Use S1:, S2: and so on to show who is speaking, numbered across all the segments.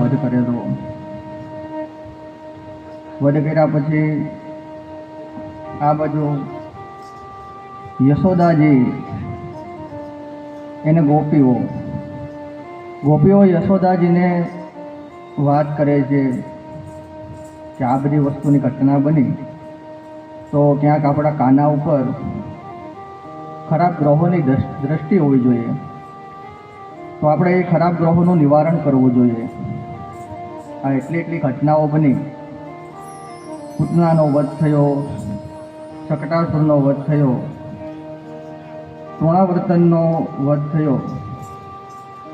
S1: વધ કરેલો. વધ કર્યા પછી આ બાજુ યશોદાજી એને ગોપીઓ યશોદાજીને વાત કરે છે કે આ બધી વસ્તુની ઘટના બની તો ક્યાંક આપણા કાના ઉપર ખરાબ ગ્રહોની દ્રષ્ટિ હોવી જોઈએ, તો આપણે એ ખરાબ ગ્રહોનું નિવારણ કરવું જોઈએ. આ એટલી ઘટનાઓ બની. પૂતનાનો વધ થયો, શકટાસુરનો વધ થયો, તૃણાવર્તનનો વધ થયો.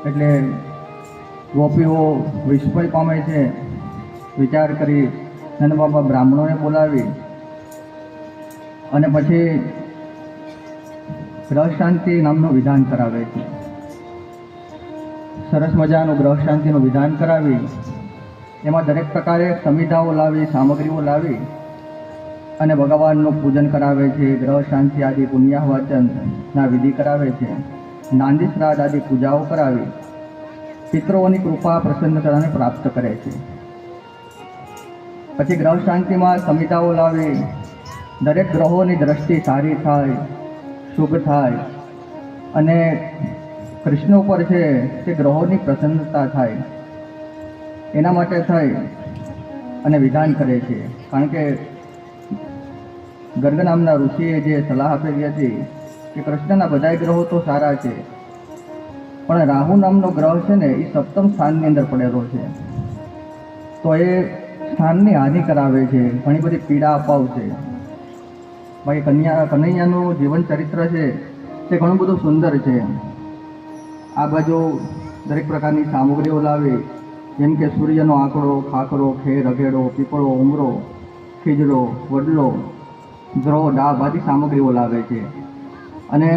S1: એટલે ગોપીઓ વિસ્મય પામે છે. વિચાર કરી નંદબાબા બ્રાહ્મણોને બોલાવી અને પછી ગ્રહ શાંતિ નામનું વિધાન કરાવે છે. સરસ મજાનું ગ્રહ શાંતિનું વિધાન કરાવી એમાં દરેક પ્રકારે સમિધાઓ લાવી, સામગ્રીઓ લાવી અને ભગવાનનું પૂજન કરાવે છે. ગ્રહ શાંતિ આદિ પુણ્યાહવાચનના વિધિ કરાવે છે. નાંદી શ્રાદ્ધ આદિ પૂજાઓ કરાવી પિતૃઓની કૃપા પ્રસન્નતાને પ્રાપ્ત કરે છે. પછી ગ્રહ શાંતિમાં સમિધાઓ લાવી દરેક ગ્રહોની દ્રષ્ટિ સારી થાય, શુભ થાય અને કૃષ્ણ ઉપર છે તે ગ્રહોની પ્રસન્નતા થાય, એના માટે થઈ અને વિધાન કરે છે. કારણ કે ગર્ગ નામના ઋષિએ જે સલાહ આપેલી હતી કે કૃષ્ણના બધા ગ્રહો તો સારા છે, પણ રાહુ નામનો ગ્રહ છે ને એ સપ્તમ સ્થાનની અંદર પડેલો છે, તો એ સ્થાનની હાનિ કરાવે છે, ઘણી બધી પીડા અપાવશે. બાકી કનૈયાનું જીવન ચરિત્ર છે તે ઘણું બધું સુંદર છે. આ બાજુ દરેક પ્રકારની સામગ્રીઓ લાવી, જેમ કે સૂર્યનો આંકડો, ખાખરો, ખેર, અઘેડો, પીપળો, ઉમરો, ખીજડો, વડલો, દ્રો, ડાબ આદિ સામગ્રીઓ લાવે છે અને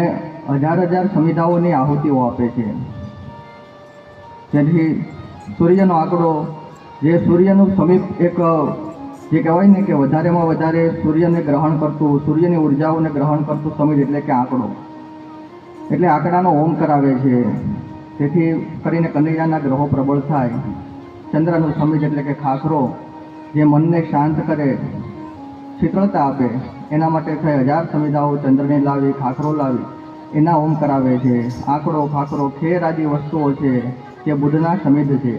S1: હજાર સમિધાઓની આહુતિઓ આપે છે. જેથી સૂર્યનો આંકડો, જે સૂર્યનું સમીપ એક જે કહેવાય ને કે વધારેમાં વધારે સૂર્યને ગ્રહણ કરતું, સૂર્યની ઉર્જાઓને ગ્રહણ કરતું સમિત એટલે કે આંકડો, એટલે આંકડાનો હોમ કરાવે છે. તેથી કરીને કનૈયાના ગ્રહો પ્રબળ થાય. ચંદ્રનું સમિત એટલે કે ખાખરો, જે મનને શાંત કરે, શીતળતા આપે, એના માટે થઈ 1000 સમિધાઓ ચંદ્રની લાવી, ખાખરો લાવી એના હોમ કરાવે છે. આંકડો, ખાખરો, ખેર આદિ વસ્તુઓ છે તે બુધના સમિત છે.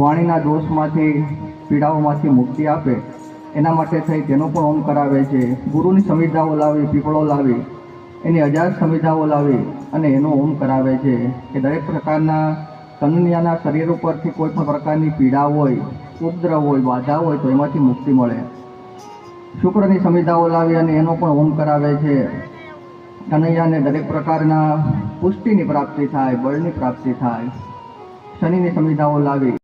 S1: વાણીના દોષમાંથી, પીડાઓમાંથી મુક્તિ આપે એના માટે થઈ તેનો પણ હોમ કરાવે છે. ગુરુની સમિધાઓ લાવી, પીપળો લાવી એની 1000 સમિધાઓ લાવી અને એનો હોમ કરાવે છે કે દરેક પ્રકારના કનૈયાના શરીર ઉપરથી કોઈ પણ પ્રકારની પીડા હોય, ઉપદ્રવ હોય, બાધા હોય તો એમાંથી મુક્તિ મળે. શુક્રની સમિધાઓ લાવી અને એનો પણ હોમ કરાવે છે. કનૈયાને દરેક પ્રકારના પુષ્ટિની પ્રાપ્તિ થાય, બળની પ્રાપ્તિ થાય. શનિની સમિધાઓ લાવી